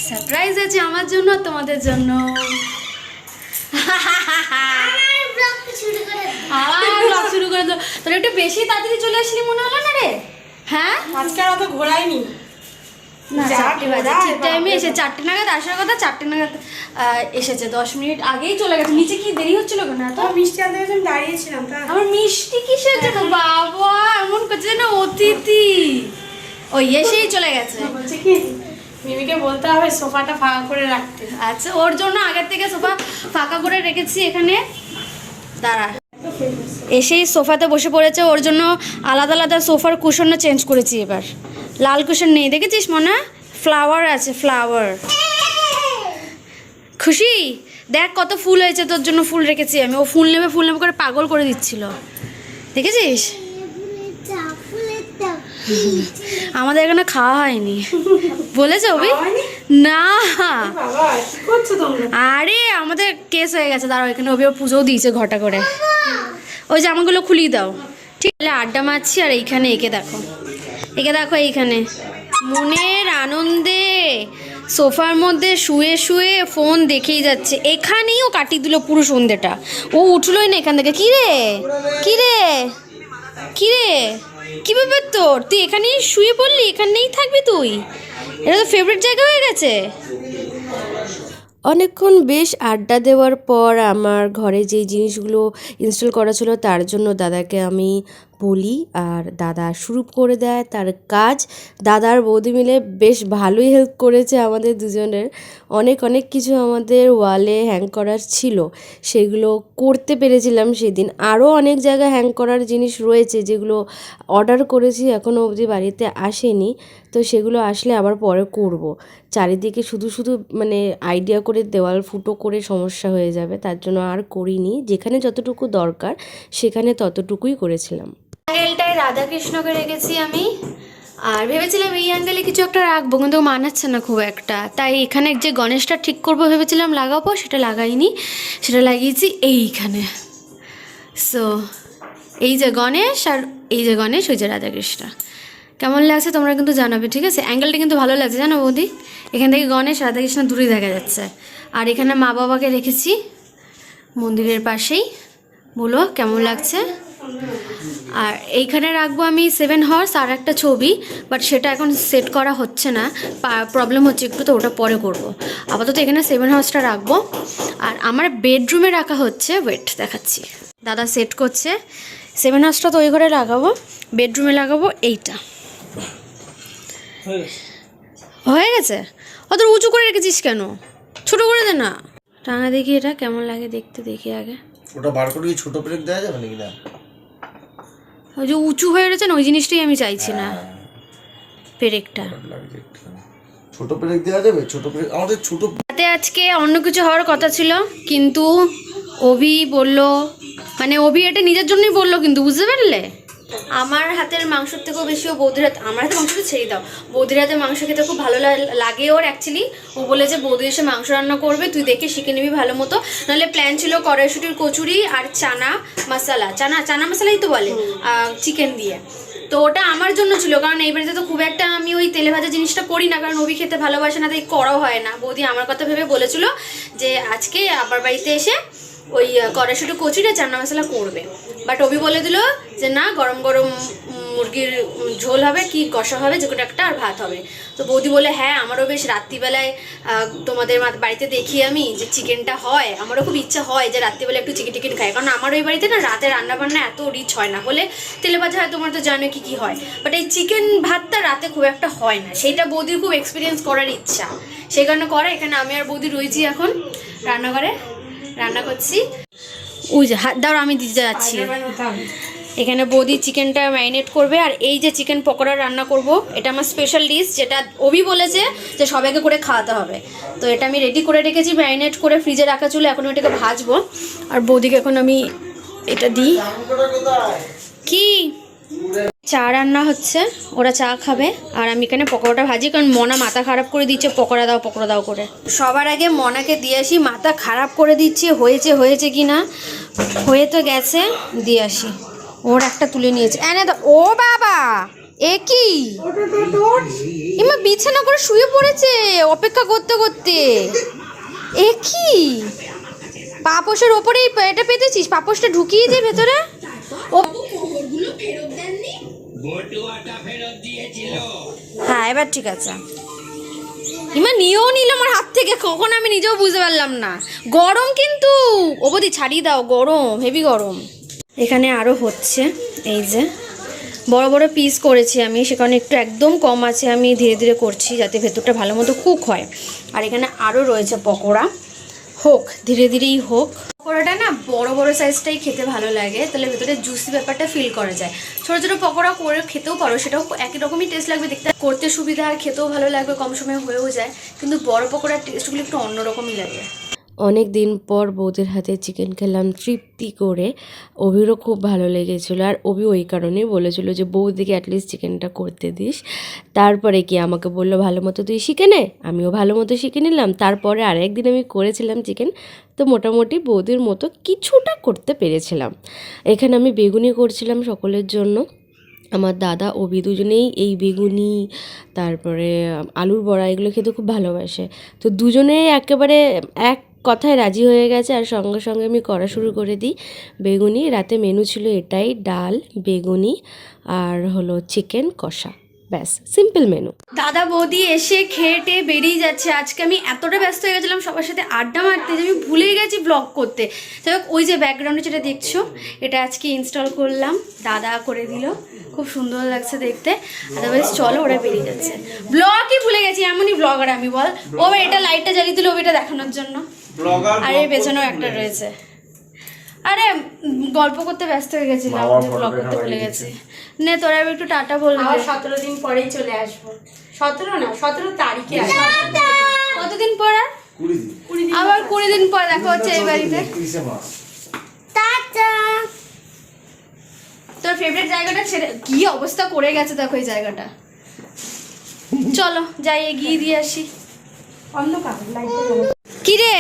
Surprise আছে আমার জন্য আর তোমাদের জন্য। ব্লগ শুরু করে দাও। তোর একটু বেশি তাড়াতাড়ি চলে আসলি মনে হলো না রে? হ্যাঁ আজকে আর অত ঘোরাইনি না, 4টে বাজে ঠিক টাইমে এসে 4টে নাগাদ আসার কথা, 4টে নাগাদ এসেছে। 10 মিনিট আগেই চলে গেছে। নিচে কি দেরি হচ্ছিল কেন? তো মিষ্টি আনতে গেছে, আমি দাঁড়িয়েছিলাম। আমার মিষ্টি কিসের জন্য? বাবা এমন করছে না অতিথি, ওই এসেই চলে গেছে। বলছে কি মিমিকে বলতে হবে সোফাটা ফাঁকা করে রাখতে। আচ্ছা, ওর জন্য আগের থেকে সোফা ফাঁকা করে রেখেছি এখানে। দাঁড়া, এসেই সোফাতে বসে পড়েছে। ওর জন্য আলাদা আলাদা সোফার কুশনও চেঞ্জ করেছি এবার। লাল কুশন নেই, দেখেছিস মনে? ফ্লাওয়ার আছে, ফ্লাওয়ার। খুশি? দেখ কত ফুল হয়েছে তোর জন্য, ফুল রেখেছি আমি। ও ফুল নেবে ফুল নেবে করে পাগল করে দিচ্ছিল, দেখেছিস? আমাদের এখানে খাওয়া হয়নি বলেছে অভি? না বাবা কি করছো তোমরা? আরে আমাদের কেস হয়ে গেছে। দাঁড়াও, এখানে অভি পুজোও দিয়েছে ঘটা করে। ওই জামাগুলো খুলিয়ে দাও। ঠিক আছে, আড্ডা মারছি। আর এইখানে একে দেখো, একে দেখো, এইখানে মনের আনন্দে সোফার মধ্যে শুয়ে শুয়ে ফোন দেখেই যাচ্ছে। এখানেই ও কাটিয়ে দিল পুরো সন্ধ্যেটা। ও উঠলোই না এখান থেকে। কিরে কিরে কিরে, কি ব্যাপার তোর? তুই এখানেই শুয়ে পড়লি, এখানেই থাকবি তুই? এটা তো ফেভারিট জায়গা হয়ে গেছে। অনেকক্ষণ বেশ আড্ডা দেওয়ার পর আমার ঘরে যেই জিনিসগুলো ইনস্টল করা ছিল তার জন্য দাদাকে আমি বলি, আর দাদা শুরু করে দেয় তার কাজ। দাদার বৌদি মিলে বেশ ভালোই হেল্প করেছে আমাদের দুজনের। অনেক অনেক কিছু আমাদের ওয়ালে হ্যাং করার ছিল, সেগুলো করতে পেরেছিলাম সেদিন। আরও অনেক জায়গায় হ্যাং করার জিনিস রয়েছে যেগুলো অর্ডার করেছি, এখনও অবধি বাড়িতে আসেনি। তো সেগুলো আসলে আবার পরে করব। চারিদিকে শুধু শুধু মানে আইডিয়া করে দেওয়াল ফুটো করে সমস্যা হয়ে যাবে, তার জন্য আর করিনি। যেখানে যতটুকু দরকার সেখানে ততটুকুই করেছিলাম। অ্যাঙ্গেলটায় রাধাকৃষ্ণকে রেখেছি আমি, আর ভেবেছিলাম এই অ্যাঙ্গেলে কিছু একটা রাখবো, কিন্তু মানাচ্ছে না খুব একটা। তাই এখানে যে গণেশটা ঠিক করবো ভেবেছিলাম লাগাবো, সেটা লাগাইনি, সেটা লাগিয়েছি এইখানে। সো এই যে গণেশ, আর এই যে গণেশ, ওই যে রাধাকৃষ্ণ। কেমন লাগছে তোমরা কিন্তু জানাবে, ঠিক আছে? অ্যাঙ্গেলটা কিন্তু ভালো লাগছে, জানো বৌদি? এখান থেকে গণেশ রাধাকৃষ্ণ দূরেই দেখা যাচ্ছে। আর এখানে মা বাবাকে রেখেছি মন্দিরের পাশেই। বলো কেমন লাগছে? আর এইখানে রাখবো আমি 7 হর্স আর একটা ছবি, বাট সেটা এখন সেট করা হচ্ছে না, প্রবলেম হচ্ছে একটু, তো ওটা পরে করব। আপাতত এখানে 7 হর্সটা রাখবো। আর আমার বেডরুমে রাখা হচ্ছে, ওয়েট দেখাচ্ছি, দাদা সেট করছে। 7 হর্সটা তো ওই ঘরে লাগাবো, বেডরুমে লাগাবো এইটা। হয়ে গেছে? অত উঁচু করে রেখেছিস কেন? ছোট করে দে না। টানা দেখি এটা কেমন লাগে দেখতে, দেখি আগে। ওটা বার করে কি ছোট প্লেট দেওয়া যাবে নাকি? না, ওই যে উঁচু হয়ে রয়েছে না, ওই জিনিসটাই আমি চাইছি না, পেরেকটা। ছোট প্লেট দেওয়া যাবে? ছোট প্লেট আমাদের ছোট। রাতে আজকে অন্য কিছু হওয়ার কথা ছিল, কিন্তু অভি বললো, মানে অভি এটা নিজের জন্যই বললো, কিন্তু বুঝতে পারলে আমার হাতের মাংসর থেকেও বেশি ও বৌদির হাতে, আমার হাতে মাংসটা ছেড়ে দাও, বৌদির হাতে মাংস খেতে খুব ভালো লাগে ওর অ্যাকচুয়ালি। ও বলেছে বৌদি এসে মাংস রান্না করবে, তুই দেখে শিখে নিবি ভালো মতো। নাহলে প্ল্যান ছিল কড়াইশুটির কচুরি আর চানা মশলা, চানা মশলাই তো বলে, চিকেন দিয়ে। তো ওটা আমার জন্য ছিল, কারণ এই বাড়িতে তো খুব একটা আমি ওই তেলে ভাজা জিনিসটা করি না, কারণ অভি খেতে ভালোবাসে না, তাই করাও হয় না। বৌদি আমার কথা ভেবে বলেছিল যে আজকে আবার বাড়িতে এসে ওই কড়াইশুটি কচুরি চানা মশলা করবে। বাট অভি বলে দিল যে না, গরম গরম মুরগির ঝোল হবে কি কষা হবে, যে কোনো একটা, আর ভাত হবে। তো বৌদি বলে হ্যাঁ, আমারও বেশ রাত্রিবেলায় তোমাদের বাড়িতে দেখি আমি যে চিকেনটা হয়, আমারও খুব ইচ্ছা হয় যে রাত্রিবেলা একটু চিকেন টিকেন খাই, কারণ আমার ওই বাড়িতে না রাতে রান্নাবান্না এত রিচ হয় না। বলে তেলে ভাজা হয়, তোমার তো জানো কি কি হয়, বাট এই চিকেন ভাতটা রাতে খুব একটা হয় না। সেইটা বৌদির খুব এক্সপিরিয়েন্স করার ইচ্ছা, সেই কারণে করে। এখানে আমি আর বৌদি রয়েছি এখন রান্নাঘরে, রান্না করছি। ওই যে হাত দাও, আমি দিতে যাচ্ছি। এখানে বৌদি চিকেনটা ম্যারিনেট করবে, আর এই যে চিকেন পকোড়া রান্না করব, এটা আমার স্পেশাল ডিশ, যেটা অভি বলেছে যে সবাইকে করে খাওয়াতে হবে। তো এটা আমি রেডি করে রেখেছি, ম্যারিনেট করে ফ্রিজে রাখা ছিল, এখন আমি এটাকে ভাজবো। আর বৌদিকে এখন আমি এটা দিই। কি চা রান্না হচ্ছে, ওরা চা খাবে, আর আমি এখানে পকোড়াটা ভাজি, কারণ মনা মাথা খারাপ করে দিচ্ছে পকোড়া দাও করে। সবার আগে মনাকে দিয়ে আসি, মাথা খারাপ করে দিচ্ছে, হয়েছে কি না, হয়ে তো গেছে, দিয়ে আসি। ওর একটা তুলে নিয়েছে, এনে তো, ও বাবা এ কি এমা বিছানা করে শুয়ে পড়েছে অপেক্ষা করতে করতে। এ কি পাপোশের ওপরেই এটা পেতেছিস? পাপোশটা ঢুকিয়ে দে ভেতরে। ও হ্যাঁ এবার ঠিক আছে। ইমা নিয়েও নিল আমার হাত থেকে, কখন আমি নিজেও বুঝতে পারলাম না। গরম কিন্তু অবধি ছাড়িয়ে দাও, গরম হেভি গরম। এখানে আরও হচ্ছে, এই যে বড় বড় পিস করেছি আমি, সেখানে একটু একদম কম আছে, আমি ধীরে ধীরে করছি যাতে ভেতরটা ভালো মতো কুক হয়। আর এখানে আরও রয়েছে পকোড়া, হোক ধীরে ধীরেই হোক। পকোড়াটা না বড় বড় সাইজটাই খেতে ভালো লাগে, তাহলে ভেতরে জুসি ব্যাপারটা ফিল করা যায়। ছোটো ছোটো পকোড়া করে খেতেও পারো, সেটাও একই রকমই টেস্ট লাগবে, দেখতে করতে সুবিধা আর খেতেও ভালো লাগবে, কম সময়ে হয়েও যায়। কিন্তু বড় পকোড়ার টেস্টগুলো একটু অন্যরকমই লাগে। অনেক দিন পর বৌদির হাতে চিকেন খেলাম তৃপ্তি করে। অভিরও খুব ভালো লেগেছিলো, আর অভি ওই কারণেই বলেছিল যে বৌদিকে অ্যাটলিস্ট চিকেনটা করতে দিস। তারপরে কি আমাকে বললো ভালো মতো তুই শিখে নে, আমিও ভালো মতো শিখে নিলাম। তারপরে আরেকদিন আমি করেছিলাম চিকেন, তো মোটামুটি বৌদির মতো কিছুটা করতে পেরেছিলাম। এখানে আমি বেগুনি করছিলাম সকলের জন্য। আমার দাদা অভি দুজনেই এই বেগুনি তারপরে আলুর বড়া এগুলো খেতে খুব ভালোবাসে, তো দুজনেই একেবারে এক কথায় রাজি হয়ে গেছে। আর সঙ্গে সঙ্গে আমি করা শুরু করে দিই বেগুনি। রাতে মেনু ছিল এটাই, ডাল, বেগুনি আর হলো চিকেন কষা, ব্যাস সিম্পল মেনু। দাদা বৌদি এসে খেয়ে টেয়ে বেরিয়ে যাচ্ছে। আজকে আমি এতটা ব্যস্ত হয়ে গেছিলাম সবার সাথে আড্ডা মারতে যে আমি ভুলেই গেছি ব্লগ করতে। যাই হোক, ওই যে ব্যাকগ্রাউন্ডে যেটা দেখছো এটা আজকে ইনস্টল করলাম, দাদা করে দিল, খুব সুন্দর লাগছে দেখতে। আদারওয়াইজ চলো ওরা বেরিয়ে যাচ্ছে। ব্লগই ভুলে গেছি, এমনই ব্লগার আমি বল। ও এটা লাইটটা জ্বালিয়ে দিল ওইটা দেখানোর জন্য, আর এর পেছনেও একটা রয়েছে। আরে গল্প করতে ব্যস্ত হয়ে গেছিলাম, ব্লগ করতে ভুলে গেছি। নে তোরা এবার একটু টাটা বলবি। 17 দিন পরেই চলে আসবো। 17 না, 17 তারিখে আসবো। কতদিন পর? আর 20 দিন। আবার 20 দিন পর দেখা হচ্ছে এই বাড়িতে। 31 মাস। টাটা। তোর ফেভারিট জায়গাটা ছেড়ে কি অবস্থা করে গেছে দেখো এই জায়গাটা। চলো যাই এগিয়ে দিয়ে আসি। অন্ধকার লাইট। কি রে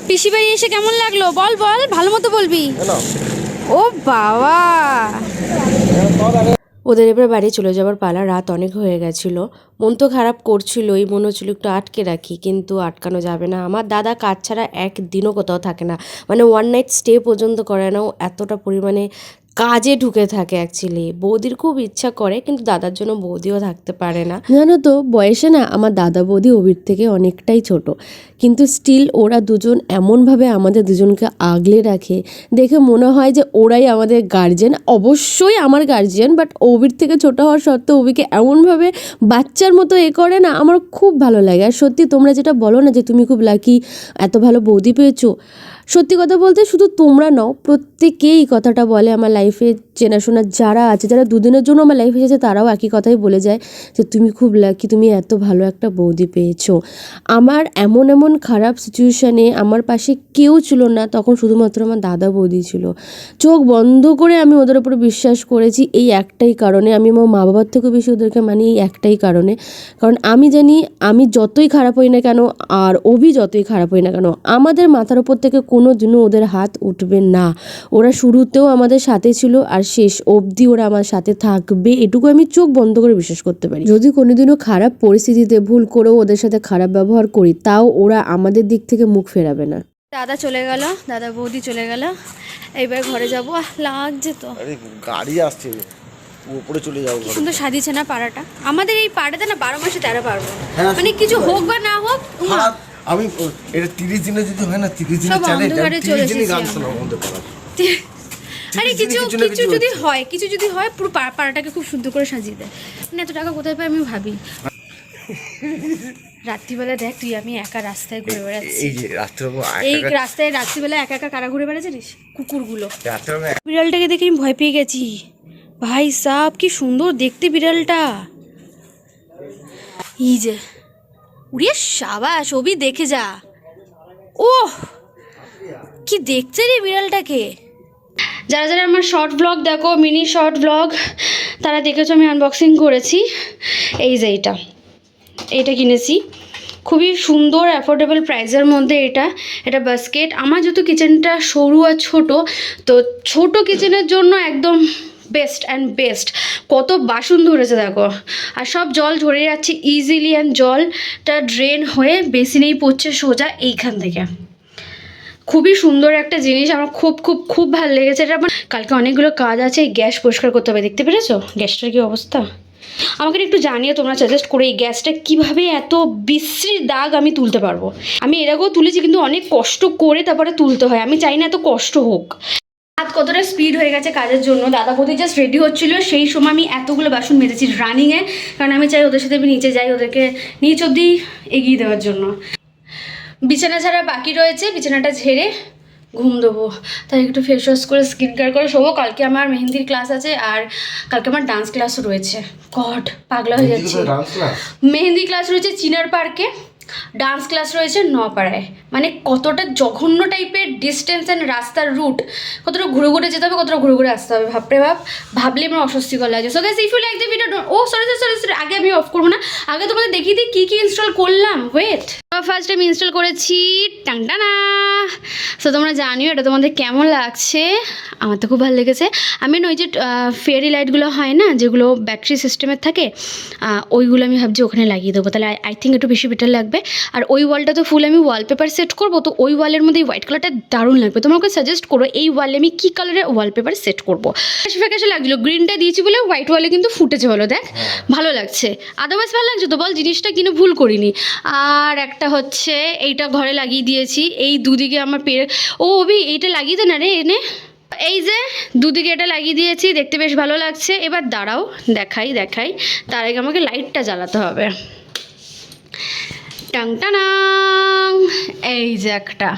পিসি বাড়ি এসে কেমন লাগলো বল বল, ভালো মতো বলবি। ও বাবা, ওদের এবার বাড়ি চলে যাওয়ার পালা। রাত অনেক হয়ে গেছিলো, মন তো খারাপ করছিলোই, মনে হচ্ছিলো একটু আটকে রাখি, কিন্তু আটকানো যাবে না। আমার দাদা কাজ ছাড়া একদিনও কোথাও থাকে না, মানে ওয়ান নাইট স্টে পর্যন্ত করে না, ও এতটা পরিমাণে কাজে ঢুকে থাকে। অ্যাকচুয়ালি বৌদির খুব ইচ্ছা করে, কিন্তু দাদার জন্য বৌদিও থাকতে পারে না। জানো তো বয়সে না আমার দাদা বৌদি অভির থেকে অনেকটাই ছোট, কিন্তু স্টিল ওরা দুজন এমনভাবে আমাদের দুজনকে আগলে রাখে, দেখে মনে হয় যে ওরাই আমাদের গার্জেন। অবশ্যই আমার গার্জিয়ান, বাট অভির থেকে ছোট হওয়ার সত্ত্বেও অভিকে এমনভাবে বাচ্চার মতো করে না, আমার খুব ভালো লাগে। আর সত্যি তোমরা যেটা বলো না যে তুমি খুব লাকি, এত ভালো বৌদি পেয়েছো, সত্যি কথা বলতে শুধু তোমরা নও, প্রত্যেকেই কথাটা বলে। আমার লাইফে চেনাশোনা যারা আছে, যারা দুদিনের জন্য আমার লাইফে এসেছে, তারাও একই কথাই বলে যায় যে তুমি খুব লাকি, তুমি এত ভালো একটা বৌদি পেয়েছো। আমার এমন এমন খারাপ সিচুয়েশানে আমার পাশে কেউ ছিল না, তখন শুধুমাত্র আমার দাদা বৌদি ছিল। চোখ বন্ধ করে আমি ওদের উপরে বিশ্বাস করেছি এই একটাই কারণে। আমি আমার মা বাবার থেকেও বেশি ওদেরকে মানি এই একটাই কারণে, কারণ আমি জানি আমি যতই খারাপ হই না কেন, আর অভি যতই খারাপ হই না কেন, আমাদের মাথার উপর থেকে কোনো দিনও ওদের হাত উঠবে না। ওরা শুরুতেও আমাদের সাথে ছিল, আর শেষ অবধি ওরা আমার সাথে থাকবে, এটুকু আমি চোখ বন্ধ করে বিশ্বাস করতে পারি। যদি কোনোদিনও খারাপ পরিস্থিতিতে ভুল করেও ওদের সাথে খারাপ ব্যবহার করি, তাও ওরা আমাদের দিক থেকে মুখ ফেরাবে না। দাদা চলে গেল, দাদা বৌদি চলে গেল, এইবার ঘরে যাবো। লাগছে তো, আরে গাড়ি আসছে, উপরে চলে যাও ঘরে। সুন্দর সাজিয়েছে না পাড়াটা। আমাদের এই পাড়াতে না 12 মাসে 13 পার্বণ, হ্যাঁ, মানে কিছু হোক বা না হোক। হ্যাঁ, আমি এটা 30 দিনে যদি হয় না, 30 দিনে সব চ্যালেঞ্জ, অন্ধকারে চলে 30 দিনই গান এসেছি শোনাবো আমাদের পাড়ায়। আরে 30 দিনে কিছু না কিছু যদি হচ্ছে। হয়, কিছু যদি হয়, পুরো পাড়াটাকে খুব সুন্দর করে সাজিয়ে দেয়। মানে এত টাকা কোথায় পাই আমি ভাবি। রাত্রিবেলা দেখ তুই আমি একা রাস্তায় ঘুরে বেড়াচ্ছি, এই যে রাস্তার উপর এই রাস্তায় রাত্রিবেলা একা একা কারা ঘুরে বেড়াচ্ছে জানিস? কুকুরগুলো। রাস্তার উপর বিড়ালটাকে দেখে আমি ভয় পেয়ে গেছি। ভাই সাব কি সুন্দর দেখতে বিড়ালটা। এই যে উড়িয়ে সাবাস, অভি দেখে যা। ওহ কি দেখছে রে বিড়ালটাকে। যারা যারা আমার শর্ট ব্লগ দেখো, মিনি শর্ট ব্লগ, তারা দেখেছো আমি আনবক্সিং করেছি। এই যে এইটা কিনেছি, খুবই সুন্দর অ্যাফোর্ডেবল প্রাইসের মধ্যে। এটা বাস্কেট। আমার যেহেতু কিচেনটা সরু আর ছোট, তো ছোট কিচেনের জন্য একদম বেস্ট অ্যান্ড বেস্ট। কত বাসন ধরেছে দেখো, আর সব জল ঝরে যাচ্ছে ইজিলি, অ্যান্ড জলটা ড্রেন হয়ে বেসিনেই পড়ছে সোজা এইখান থেকে। খুবই সুন্দর একটা জিনিস, আমার খুব খুব খুব ভালো লেগেছে এটা। আমার কালকে অনেকগুলো কাজ আছে, এই গ্যাস পরিষ্কার করতে হবে। দেখতে পেরেছো গ্যাসটার কী অবস্থা? আমাকে একটু জানিয়ে তোমরা সাজেস্ট করে এই গ্যাসটা কীভাবে এত বিশ্রী দাগ আমি তুলতে পারবো। আমি এর আগেও তুলেছি, কিন্তু অনেক কষ্ট করে তারপরে তুলতে হয়, আমি চাই না এত কষ্ট হোক। হাত কতটা স্পিড হয়ে গেছে কাজের জন্য। দাদা বৌদি জাস্ট রেডি হচ্ছিল, সেই সময় আমি এতগুলো বাসন মেজেছি রানিংয়ে, কারণ আমি চাই ওদের সাথে আমি নিচে যাই, ওদেরকে নিচ অব্দি এগিয়ে দেওয়ার জন্য। বিছানা ছাড়া বাকি রয়েছে, বিছানাটা ঝেড়ে ঘুম দেবো, তাই একটু ফেস ওয়াশ করে স্কিন কেয়ার করে শোবো। কালকে আমার মেহেন্দির ক্লাস আছে, আর কালকে আমার ডান্স ক্লাসও রয়েছে। গড, পাগলা হয়ে যাচ্ছে। মেহেন্দি ক্লাস রয়েছে চিনার পার্কে, ডান্স ক্লাস রয়েছে নপাড়ায়। মানে কতটা জঘন্য টাইপের ডিস্টেন্স অ্যান্ড রাস্তার রুট, কতটা ঘুরে ঘুরে যেতে হবে, কতটা ঘুরে ঘুরে আসতে হবে, ভাবলে আমার অস্বস্তিকর লাগে। So guys, if you like the video, oh sorry, আগে আমি অফ করবো না, আগে তোমাদের দেখিয়ে দিই কী কী ইনস্টল করলাম। ওয়েট, ফার্স্ট আমি ইনস্টল করেছি টাংটানা। সো তোমরা জানিও এটা তোমাদের কেমন লাগছে। আমার তো খুব ভালো লেগেছে। আমি না ওই যে ফেয়ারি লাইটগুলো হয় না, যেগুলো ব্যাটারি সিস্টেমের থাকে, ওইগুলো আমি ভাবছি ওখানে লাগিয়ে দেবো, তাহলে আই থিঙ্ক একটু বেশি বেটার লাগবে। আর ওই ওয়ালটা তো ফুল আমি ওয়ালপেপার সেট করবো, তো ওই ওয়ালের মধ্যে এই হোয়াইট কালারটা দারুণ লাগবে। তোমরা ওকে সাজেস্ট করো এই ওয়ালে আমি কী কালারের ওয়ালপেপার সেট করবো। ফ্যাকাশে লাগছিলো, গ্রিনটা দিয়েছি বলে হোয়াইট ওয়ালে কিন্তু ফুটেছে, বলো দেখ ভালো লাগছে। আদারওয়াইজ ভালো লাগছে তো বল, জিনিসটা কিনে ভুল করিনি। আর একটা হচ্ছে এইটা ঘরে লাগিয়ে দিয়েছি, এই দুদিকে আমার ও অভি এইটা লাগিয়ে দে না রে এনে। এই যে দুদিকে এটা লাগিয়ে দিয়েছি, দেখতে বেশ ভালো লাগছে। এবার দাঁড়াও দেখাই, তার আগে আমাকে লাইটটা জ্বালাতে হবে। টাংটানাং, এই যে একটা,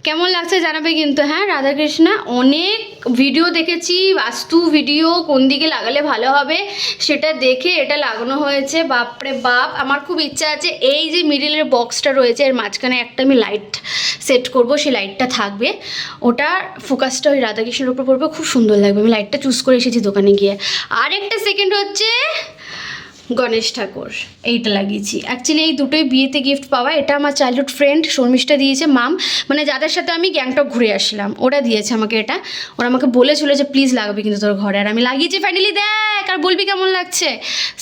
কেমন লাগছে জানাবে কিন্তু। হ্যাঁ, রাধাকৃষ্ণা অনেক ভিডিও দেখেছি, বাস্তু ভিডিও, কোন দিকে লাগালে ভালো হবে সেটা দেখে এটা লাগানো হয়েছে। বাপরে বাপ, আমার খুব ইচ্ছা আছে এই যে মিডিলের বক্সটা রয়েছে এর মাঝখানে একটা আমি লাইট সেট করব, সেই লাইটটা থাকবে, ওটা ফোকাসটা ওই রাধাকৃষ্ণের উপর পড়বে, খুব সুন্দর লাগবে। আমি লাইটটা চুজ করে এসেছি দোকানে গিয়ে। আর একটা সেকেন্ড হচ্ছে গণেশ ঠাকুর, এইটা লাগিয়েছি। অ্যাকচুয়ালি এই দুটোই বিয়েতে গিফট পাওয়া। এটা আমার চাইল্ডহুড ফ্রেন্ড শর্মিষ্ঠা দিয়েছে, মাম, মানে যাদের সাথে আমি গ্যাংটক ঘুরে আসলাম, ওরা দিয়েছে আমাকে এটা। ওরা আমাকে বলেছিল যে প্লিজ লাগাবি কিন্তু তোর ঘরে, আর আমি লাগিয়েছি ফাইনালি। দেখ আর বলবি কেমন লাগছে।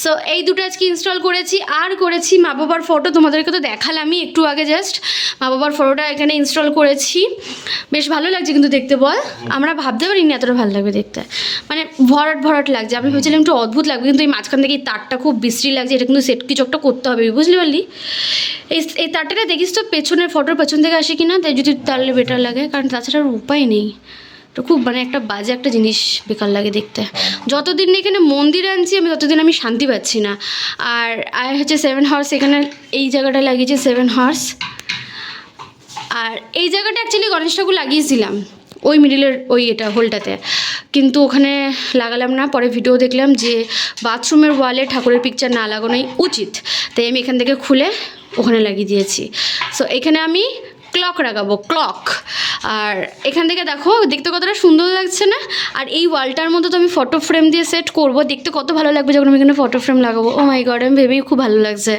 সো এই দুটো আজকে ইনস্টল করেছি। আর করেছি মা বাবার ফটো, তোমাদেরকে তো দেখালামই একটু আগে, জাস্ট মা বাবার ফটোটা এখানে ইনস্টল করেছি। বেশ ভালো লাগছে কিন্তু দেখতে, বল? আমরা ভাবতে পারিনি এতটা ভালো লাগবে দেখতে, মানে ভরাট লাগছে। আমি ভেবেছিলাম একটু অদ্ভুত লাগবে, কিন্তু এই মাঝখান থেকে এই তারটা খুব বিশ্রী লাগছে। এটা কিন্তু সেট কিছু একটা করতে হবে, বুঝলি পারলি? এই তারটাকে দেখিস তো পেছনের ফটোর পেছন থেকে আসে কি না, তাই যদি তাহলে বেটার লাগে, কারণ তাছাড়া আর উপায় নেই। তো খুব মানে একটা বাজে একটা জিনিস, বেকার লাগে দেখতে। যতদিন এখানে মন্দির আনছি আমি ততদিন আমি শান্তি পাচ্ছি না। আর হচ্ছে 7 হর্স, এখানে এই জায়গাটা লাগিয়েছি 7 হর্স। আর এই জায়গাটা অ্যাকচুয়ালি গণেশ ঠাকুর লাগিয়েছিলাম ওই মিডিলের ওই এটা হোলটাতে, কিন্তু ওখানে লাগালাম না। পরে ভিডিও দেখলাম যে বাথরুমের ওয়ালে ঠাকুরের পিকচার না লাগানোই উচিত, তাই আমি এখান থেকে খুলে ওখানে লাগিয়ে দিয়েছি। সো এখানে আমি ক্লক লাগাবো, ক্লক। আর এখান থেকে দেখো দেখতে কতটা সুন্দর লাগছে না? আর এই ওয়ালটার মধ্যে তো আমি ফটো ফ্রেম দিয়ে সেট করব, দেখতে কত ভালো লাগবে যখন আমি এখানে ফটো ফ্রেম লাগাবো। ও মাই গড, আমি ভেবেই খুব ভালো লাগছে।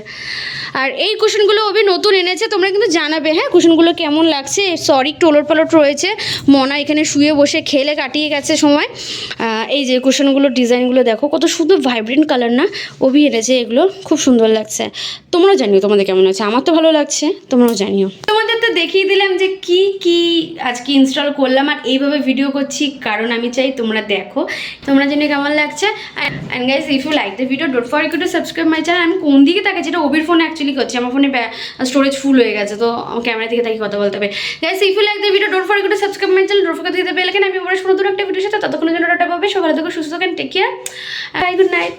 আর এই কুশনগুলো অভি নতুন এনেছে, তোমরা কিন্তু জানাবে হ্যাঁ কুশনগুলো কেমন লাগছে। সরি একটু ওলট রয়েছে, মনা এখানে শুয়ে বসে খেলে কাটিয়ে গেছে সময়। এই যে কুশনগুলো ডিজাইনগুলো দেখো কত সুন্দর ভাইব্রেন্ট কালার না, অভি এনেছে এগুলো, খুব সুন্দর লাগছে। তোমরাও জানিও তোমাদের কেমন আছে, আমার তো ভালো লাগছে, তোমরাও জানিও। তোমাদের তো দেখিয়ে দিলাম যে কি কি আজকে ইনস্টল করলাম, আর এইভাবে ভিডিও করছি কারণ আমি চাই তোমরা দেখো, তোমরা জেনে কেমন লাগছে। And guys, if you like the video don't forget to subscribe my channel. আমি কোন দিকে তাকাচ্ছি, এটা অভির ফোনে অ্যাকচুয়ালি করছি, আমার ফোনে স্টোরেজ ফুল হয়ে গেছে, তো ক্যামেরা থেকে তাকে কথা বলতে হবে। Guys, if you like the video don't forget to subscribe my channel, don't forget to hit the bell icon. আমি আবার নতুন একটা ভিডিওর সাথে ততক্ষণের জন্য টাটা পাবে, সবাই ভালো থেকো, সুস্থ থাকেন, take care, bye, good night.